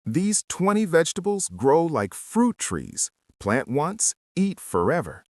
These 20 vegetables grow like fruit trees. Plant once, eat forever.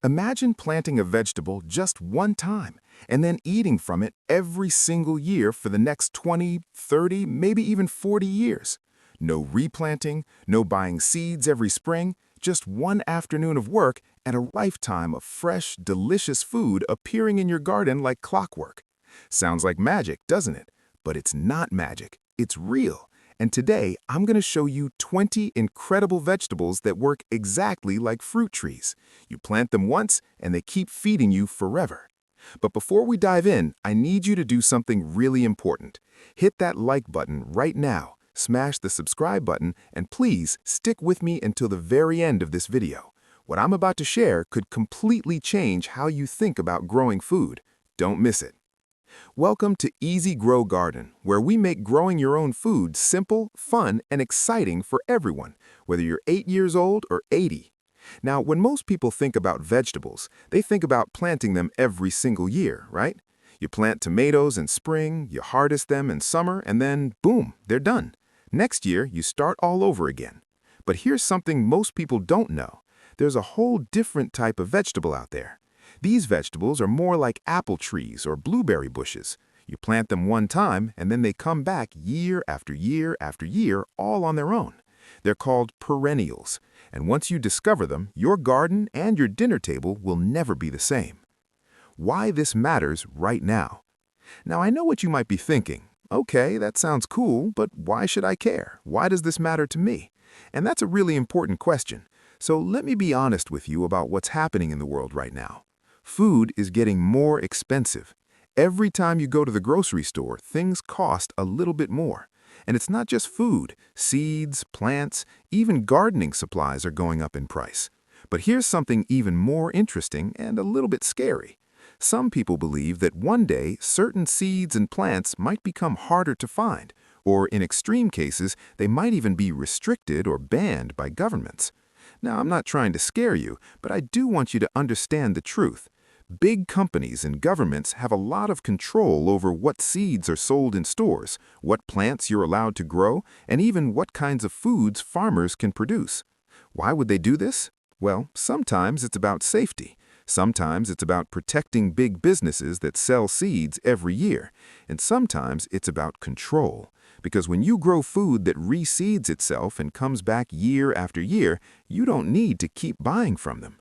Imagine planting a vegetable just one time and then eating from it every single year for the next 20, 30, maybe even 40 years. No replanting, no buying seeds every spring, just one afternoon of work and a lifetime of fresh, delicious food appearing in your garden like clockwork. Sounds like magic, doesn't it? But it's not magic. It's real. And today, I'm going to show you 20 incredible vegetables that work exactly like fruit trees. You plant them once, and they keep feeding you forever. But before we dive in, I need you to do something really important. Hit that like button right now, smash the subscribe button, and please stick with me until the very end of this video. What I'm about to share could completely change how you think about growing food. Don't miss it. Welcome to Easy Grow Garden, where we make growing your own food simple, fun, and exciting for everyone, whether you're 8 years old or 80. Now, when most people think about vegetables, they think about planting them every single year, right? You plant tomatoes in spring, you harvest them in summer, and then, boom, they're done. Next year, you start all over again. But here's something most people don't know. There's a whole different type of vegetable out there. These vegetables are more like apple trees or blueberry bushes. You plant them one time, and then they come back year after year after year, all on their own. They're called perennials, and once you discover them, your garden and your dinner table will never be the same. Why this matters right now. Now, I know what you might be thinking. Okay, that sounds cool, but why should I care? Why does this matter to me? And that's a really important question. So let me be honest with you about what's happening in the world right now. Food is getting more expensive. Every time you go to the grocery store, things cost a little bit more. And it's not just food. Seeds, plants, even gardening supplies are going up in price. But here's something even more interesting and a little bit scary. Some people believe that one day certain seeds and plants might become harder to find, or in extreme cases, they might even be restricted or banned by governments. Now, I'm not trying to scare you, but I do want you to understand the truth. Big companies and governments have a lot of control over what seeds are sold in stores, what plants you're allowed to grow, and even what kinds of foods farmers can produce. Why would they do this? Well, sometimes it's about safety. Sometimes it's about protecting big businesses that sell seeds every year. And sometimes it's about control. Because when you grow food that reseeds itself and comes back year after year, you don't need to keep buying from them.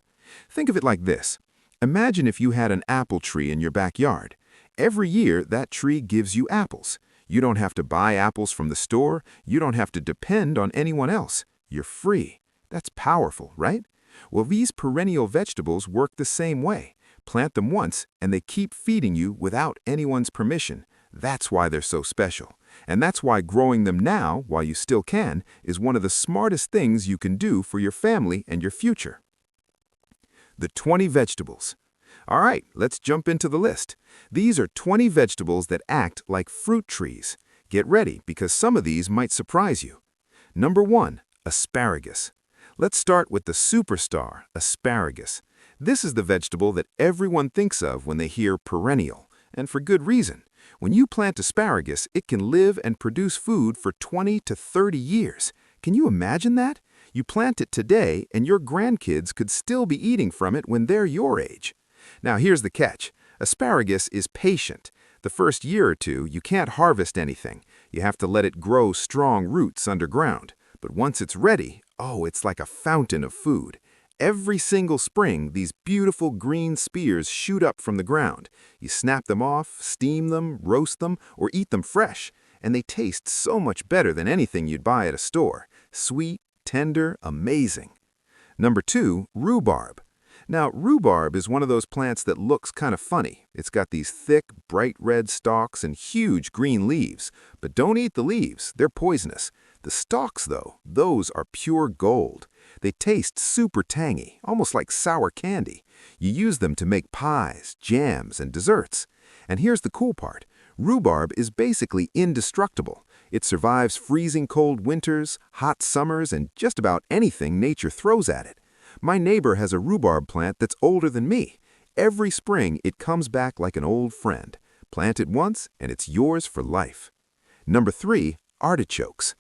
Think of it like this. Imagine if you had an apple tree in your backyard. Every year, that tree gives you apples. You don't have to buy apples from the store. You don't have to depend on anyone else. You're free. That's powerful, right? Well, these perennial vegetables work the same way. Plant them once, and they keep feeding you without anyone's permission. That's why they're so special. And that's why growing them now, while you still can, is one of the smartest things you can do for your family and your future. The 20 vegetables. All right, let's jump into the list. These are 20 vegetables that act like fruit trees. Get ready, because some of these might surprise you. Number 1, asparagus. Let's start with the superstar, asparagus. This is the vegetable that everyone thinks of when they hear perennial, and for good reason. When you plant asparagus, it can live and produce food for 20 to 30 years. Can you imagine that? You plant it today, and your grandkids could still be eating from it when they're your age. Now, here's the catch. Asparagus is patient. The first year or two, you can't harvest anything. You have to let it grow strong roots underground. But once it's ready, oh, it's like a fountain of food. Every single spring, these beautiful green spears shoot up from the ground. You snap them off, steam them, roast them, or eat them fresh. And they taste so much better than anything you'd buy at a store. Sweet, tender, amazing. Number 2, rhubarb. Now, rhubarb is one of those plants that looks kind of funny. It's got these thick, bright red stalks and huge green leaves. But don't eat the leaves, they're poisonous. The stalks, though, those are pure gold. They taste super tangy, almost like sour candy. You use them to make pies, jams, and desserts. And here's the cool part. Rhubarb is basically indestructible. It survives freezing cold winters, hot summers, and just about anything nature throws at it. My neighbor has a rhubarb plant that's older than me. Every spring, it comes back like an old friend. Plant it once, and it's yours for life. Number 3, artichokes.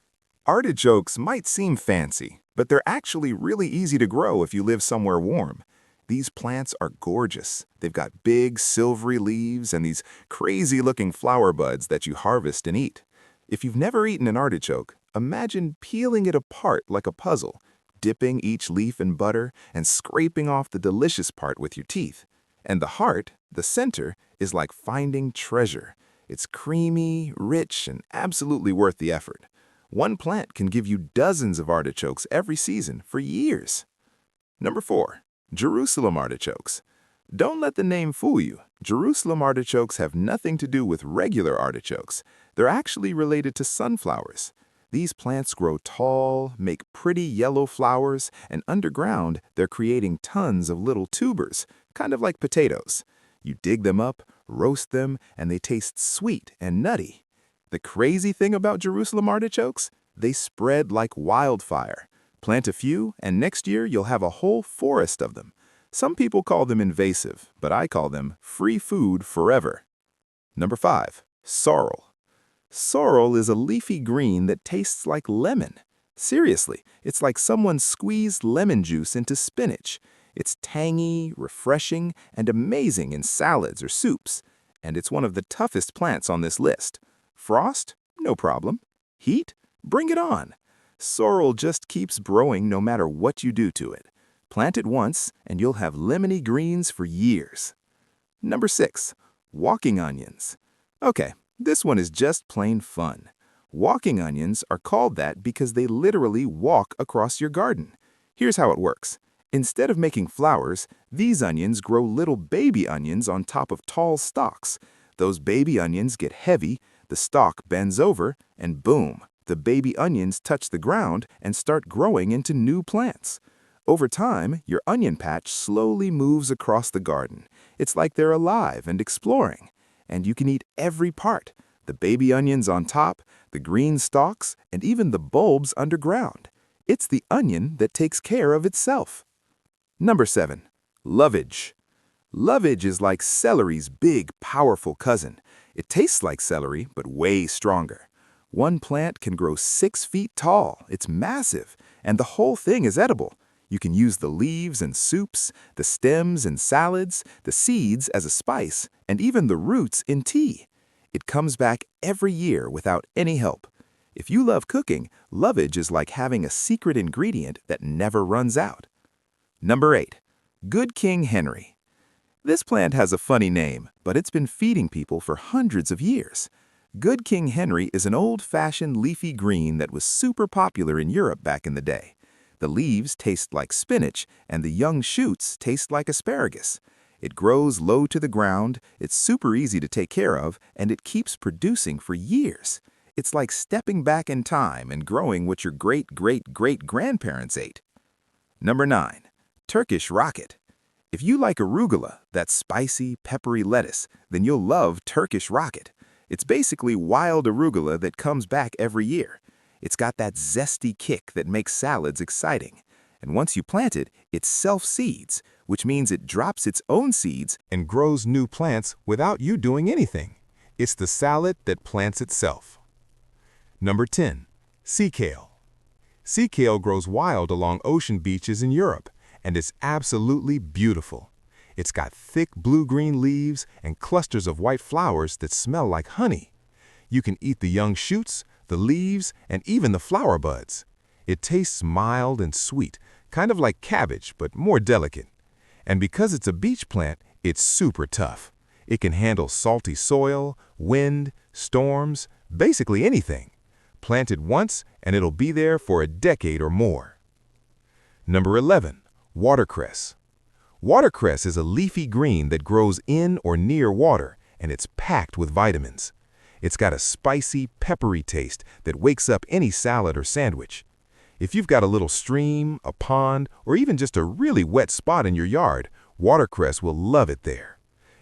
Artichokes might seem fancy, but they're actually really easy to grow if you live somewhere warm. These plants are gorgeous. They've got big, silvery leaves and these crazy-looking flower buds that you harvest and eat. If you've never eaten an artichoke, imagine peeling it apart like a puzzle, dipping each leaf in butter and scraping off the delicious part with your teeth. And the heart, the center, is like finding treasure. It's creamy, rich, and absolutely worth the effort. One plant can give you dozens of artichokes every season for years. Number 4. Jerusalem artichokes. Don't let the name fool you. Jerusalem artichokes have nothing to do with regular artichokes. They're actually related to sunflowers. These plants grow tall, make pretty yellow flowers, and underground they're creating tons of little tubers, kind of like potatoes. You dig them up, roast them, and they taste sweet and nutty. The crazy thing about Jerusalem artichokes? They spread like wildfire. Plant a few, and next year you'll have a whole forest of them. Some people call them invasive, but I call them free food forever. Number 5. Sorrel. Sorrel is a leafy green that tastes like lemon. Seriously, it's like someone squeezed lemon juice into spinach. It's tangy, refreshing, and amazing in salads or soups. And it's one of the toughest plants on this list. Frost? No problem. Heat? Bring it on. Sorrel just keeps growing no matter what you do to it. Plant it once, and you'll have lemony greens for years. Number 6. Walking onions. Okay, this one is just plain fun. Walking onions are called that because they literally walk across your garden. Here's how it works. Instead of making flowers, these onions grow little baby onions on top of tall stalks. Those baby onions get heavy, the stalk bends over, and boom, the baby onions touch the ground and start growing into new plants. Over time, your onion patch slowly moves across the garden. It's like they're alive and exploring. And you can eat every part, the baby onions on top, the green stalks, and even the bulbs underground. It's the onion that takes care of itself. Number 7. Lovage. Lovage is like celery's big, powerful cousin. It tastes like celery, but way stronger. One plant can grow 6 feet tall. It's massive, and the whole thing is edible. You can use the leaves in soups, the stems in salads, the seeds as a spice, and even the roots in tea. It comes back every year without any help. If you love cooking, lovage is like having a secret ingredient that never runs out. Number 8. Good King Henry. This plant has a funny name, but it's been feeding people for hundreds of years. Good King Henry is an old-fashioned leafy green that was super popular in Europe back in the day. The leaves taste like spinach, and the young shoots taste like asparagus. It grows low to the ground, it's super easy to take care of, and it keeps producing for years. It's like stepping back in time and growing what your great-great-great-grandparents ate. Number 9. Turkish rocket. If you like arugula, that spicy, peppery lettuce, then you'll love Turkish rocket. It's basically wild arugula that comes back every year. It's got that zesty kick that makes salads exciting. And once you plant it, it self-seeds, which means it drops its own seeds and grows new plants without you doing anything. It's the salad that plants itself. Number 10. Sea kale. Sea kale grows wild along ocean beaches in Europe, and it's absolutely beautiful. It's got thick blue-green leaves and clusters of white flowers that smell like honey. You can eat the young shoots, the leaves, and even the flower buds. It tastes mild and sweet, kind of like cabbage, but more delicate. And because it's a beach plant, it's super tough. It can handle salty soil, wind, storms, basically anything. Plant it once, and it'll be there for a decade or more. Number 11. Watercress. Watercress is a leafy green that grows in or near water, and it's packed with vitamins. It's got a spicy, peppery taste that wakes up any salad or sandwich. If you've got a little stream, a pond, or even just a really wet spot in your yard, watercress will love it there.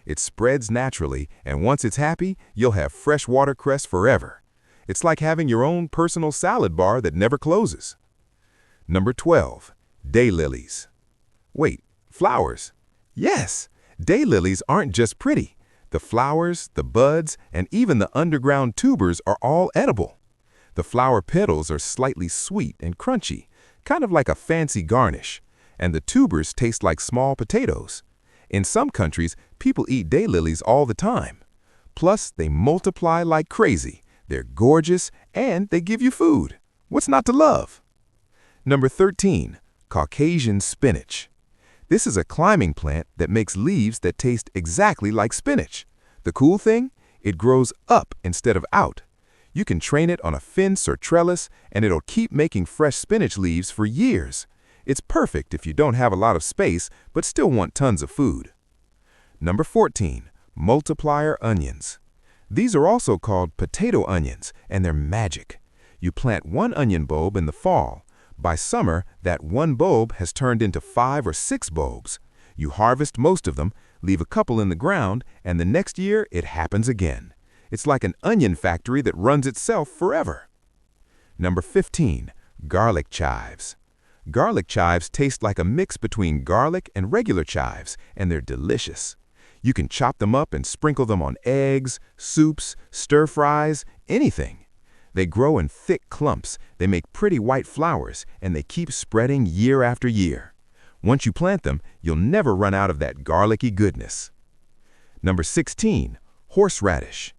It spreads naturally, and once it's happy, you'll have fresh watercress forever. It's like having your own personal salad bar that never closes. Number 12. Daylilies. Wait, flowers? Yes, daylilies aren't just pretty. The flowers, the buds, and even the underground tubers are all edible. The flower petals are slightly sweet and crunchy, kind of like a fancy garnish, and the tubers taste like small potatoes. In some countries, people eat daylilies all the time. Plus, they multiply like crazy. They're gorgeous, and they give you food. What's not to love? Number 13, Caucasian spinach. This is a climbing plant that makes leaves that taste exactly like spinach. The cool thing? It grows up instead of out. You can train it on a fence or trellis, and it'll keep making fresh spinach leaves for years. It's perfect if you don't have a lot of space but still want tons of food. Number 14, multiplier onions. These are also called potato onions, and they're magic. You plant one onion bulb in the fall. By summer, that one bulb has turned into 5 or 6 bulbs. You harvest most of them, leave a couple in the ground, and the next year it happens again. It's like an onion factory that runs itself forever. Number 15, garlic chives. Garlic chives taste like a mix between garlic and regular chives, and they're delicious. You can chop them up and sprinkle them on eggs, soups, stir-fries, anything. They grow in thick clumps, they make pretty white flowers, and they keep spreading year after year. Once you plant them, you'll never run out of that garlicky goodness. Number 16, horseradish.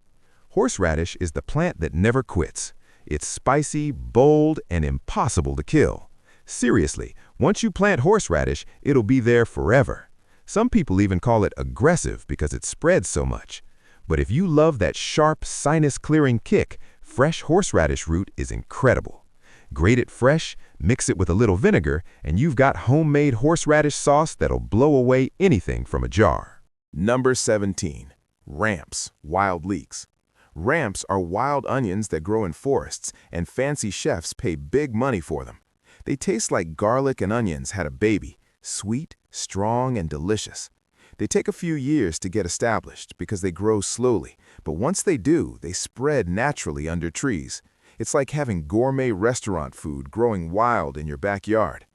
Horseradish is the plant that never quits. It's spicy, bold, and impossible to kill. Seriously, once you plant horseradish, it'll be there forever. Some people even call it aggressive because it spreads so much. But if you love that sharp, sinus-clearing kick, fresh horseradish root is incredible. Grate it fresh, mix it with a little vinegar, and you've got homemade horseradish sauce that'll blow away anything from a jar. Number 17, ramps, wild leeks. Ramps are wild onions that grow in forests, and fancy chefs pay big money for them. They taste like garlic and onions had a baby, sweet, strong, and delicious. They take a few years to get established because they grow slowly, but once they do, they spread naturally under trees. It's like having gourmet restaurant food growing wild in your backyard.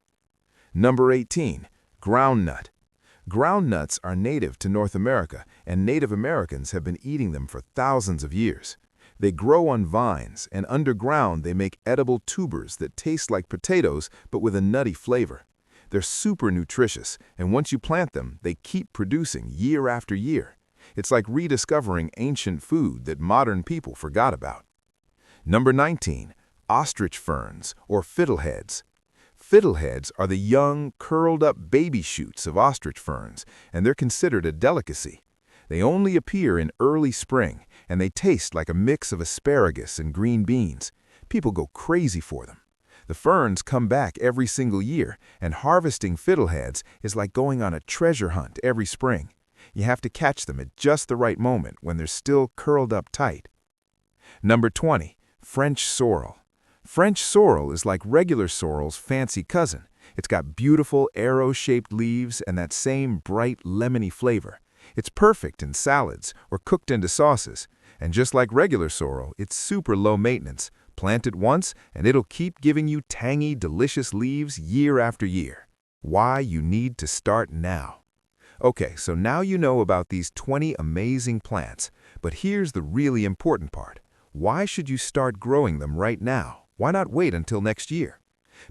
Number 18, groundnut. Groundnuts are native to North America, and Native Americans have been eating them for thousands of years. They grow on vines, and underground they make edible tubers that taste like potatoes but with a nutty flavor. They're super nutritious, and once you plant them, they keep producing year after year. It's like rediscovering ancient food that modern people forgot about. Number 19, ostrich ferns, or fiddleheads. Fiddleheads are the young, curled-up baby shoots of ostrich ferns, and they're considered a delicacy. They only appear in early spring, and they taste like a mix of asparagus and green beans. People go crazy for them. The ferns come back every single year, and harvesting fiddleheads is like going on a treasure hunt every spring. You have to catch them at just the right moment when they're still curled up tight. Number 20, French sorrel. French sorrel is like regular sorrel's fancy cousin. It's got beautiful arrow-shaped leaves and that same bright lemony flavor. It's perfect in salads or cooked into sauces. And just like regular sorrel, it's super low maintenance. Plant it once, and it'll keep giving you tangy, delicious leaves year after year. Why you need to start now. Okay, so now you know about these 20 amazing plants, but here's the really important part. Why should you start growing them right now? Why not wait until next year?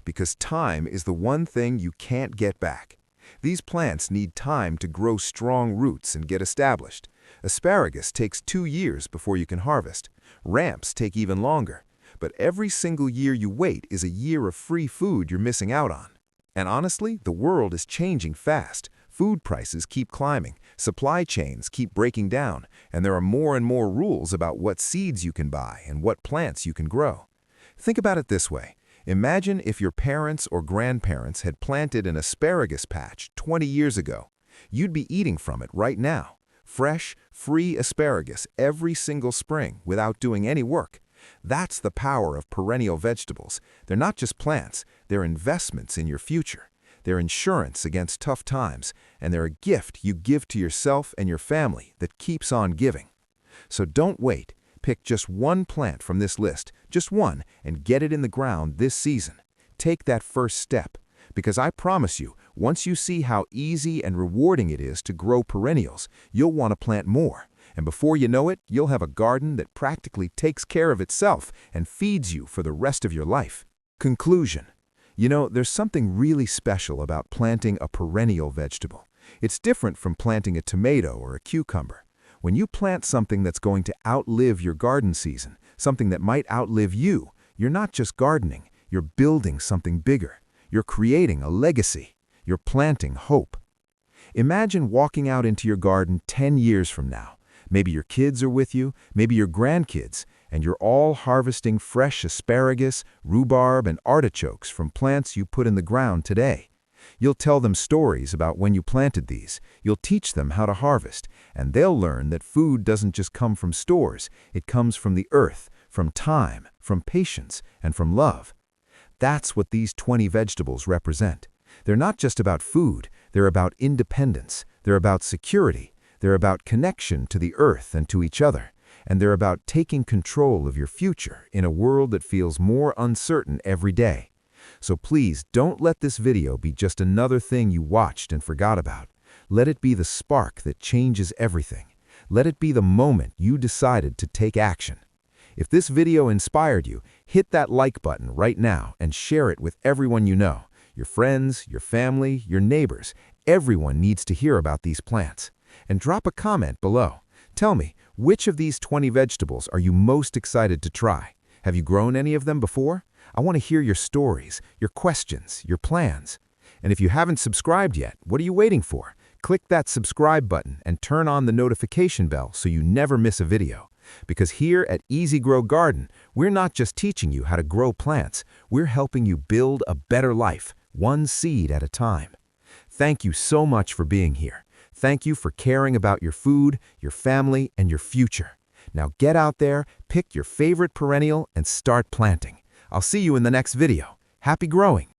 Because time is the one thing you can't get back. These plants need time to grow strong roots and get established. Asparagus takes 2 years before you can harvest. Ramps take even longer. But every single year you wait is a year of free food you're missing out on. And honestly, the world is changing fast. Food prices keep climbing, supply chains keep breaking down, and there are more and more rules about what seeds you can buy and what plants you can grow. Think about it this way. Imagine if your parents or grandparents had planted an asparagus patch 20 years ago. You'd be eating from it right now. Fresh, free asparagus every single spring without doing any work. That's the power of perennial vegetables. They're not just plants, they're investments in your future. They're insurance against tough times, and they're a gift you give to yourself and your family that keeps on giving. So don't wait. Pick just one plant from this list, just one, and get it in the ground this season. Take that first step, because I promise you, once you see how easy and rewarding it is to grow perennials, you'll want to plant more. And before you know it, you'll have a garden that practically takes care of itself and feeds you for the rest of your life. Conclusion. There's something really special about planting a perennial vegetable. It's different from planting a tomato or a cucumber. When you plant something that's going to outlive your garden season, something that might outlive you, you're not just gardening, you're building something bigger. You're creating a legacy. You're planting hope. Imagine walking out into your garden 10 years from now. Maybe your kids are with you, maybe your grandkids, and you're all harvesting fresh asparagus, rhubarb, and artichokes from plants you put in the ground today. You'll tell them stories about when you planted these. You'll teach them how to harvest, and they'll learn that food doesn't just come from stores. It comes from the earth, from time, from patience, and from love. That's what these 20 vegetables represent. They're not just about food. They're about independence. They're about security. They're about connection to the earth and to each other. And they're about taking control of your future in a world that feels more uncertain every day. So please don't let this video be just another thing you watched and forgot about. Let it be the spark that changes everything. Let it be the moment you decided to take action. If this video inspired you, hit that like button right now and share it with everyone you know. Your friends, your family, your neighbors. Everyone needs to hear about these plants. And drop a comment below. Tell me, which of these 20 vegetables are you most excited to try? Have you grown any of them before? I want to hear your stories, your questions, your plans. And if you haven't subscribed yet, what are you waiting for? Click that subscribe button and turn on the notification bell so you never miss a video. Because here at Easy Grow Garden, we're not just teaching you how to grow plants, we're helping you build a better life, one seed at a time. Thank you so much for being here. Thank you for caring about your food, your family, and your future. Now get out there, pick your favorite perennial, and start planting. I'll see you in the next video. Happy growing!